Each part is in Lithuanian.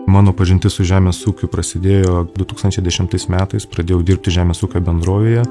Mano pažintis su žemės ūkiu prasidėjo 2010 metais, pradėjau dirbti žemės ūkio bendrovėje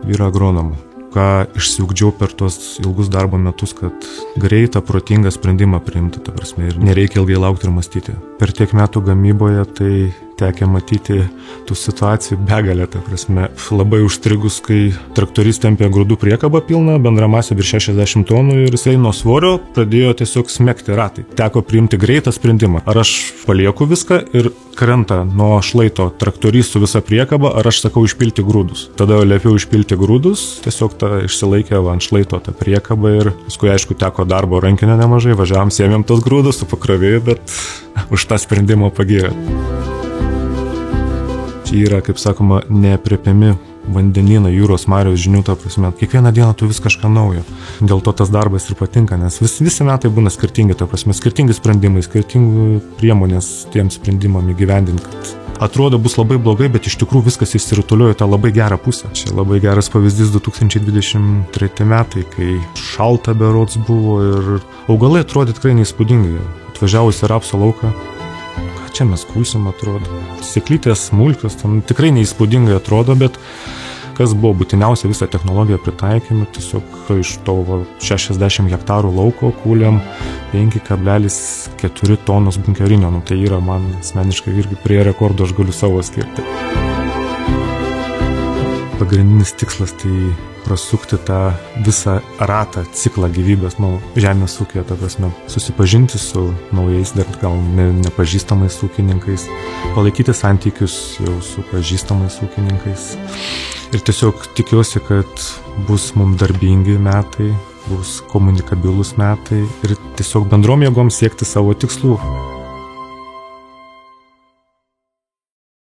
vyro agronomu. Ką išsiugdžiau per tuos ilgus darbo metus, kad greitą, protingą sprendimą priimti, ta prasme, ir nereikia ilgai laukti ir mąstyti. Per tiek metų gamyboje tai tekę matyti tų situacijų begalę, ta prasme, labai užstrigus, kai traktorys tempė grūdų priekabą pilną, bendra masė virš 60 tonų ir jisai nuo svorio pradėjo tiesiog smekti ratai. Teko priimti greitą sprendimą. Ar aš palieku viską ir krenta nuo šlaito traktorys su visa priekaba, ar aš sakau išpilti grūdus. Tada liepiau išpilti grūdus, tiesiog ta išsilaikė ant šlaito tą priekabą ir paskui, aišku, teko darbo rankinio nemažai, važiavom, sėmėm tos grūdus su pakrovėju, bet už tą sprendimą pagyrė. Čia yra, kaip sakoma, neaprėpiami vandenynai, jūros, marios žinių, ta prasme. Kiekvieną dieną tu vis kažką naujo. Dėl to tas darbas ir patinka, nes visi metai būna skirtingi, ta prasme, skirtingi sprendimai, skirtingų priemonės tiem sprendimam įgyvendinti. Atrodo bus labai blogai, bet iš tikrųjų viskas išsirutuliojo tą labai gerą pusę. Čia labai geras pavyzdys 2023 metai, kai šalta berods buvo ir augalai atrodė tikrai neįspūdingai. Atvažiavus į rapsų lauką, čia mes kulsim, atrodo. Sėklytės, smulkios, tam tikrai neįspūdingai atrodo, bet kas buvo būtiniausia, visą technologiją pritaikėme, tiesiog iš to 60 hektarų lauko kūlėm 5,4 tonos bunkerinio. Tai yra man asmeniškai irgi prie rekordo, aš galiu savo skirti. Pagrindinis tikslas tai prasukti tą visą ratą, ciklą gyvybės, žemės ūkio, ta prasme, susipažinti su naujais, dar gal nepažįstamais ūkininkais, palaikyti santykius jau su pažįstamais ūkininkais. Ir tiesiog tikiuosi, kad bus mums darbingi metai, bus komunikabilūs metai ir tiesiog bendrom jėgom siekti savo tikslų.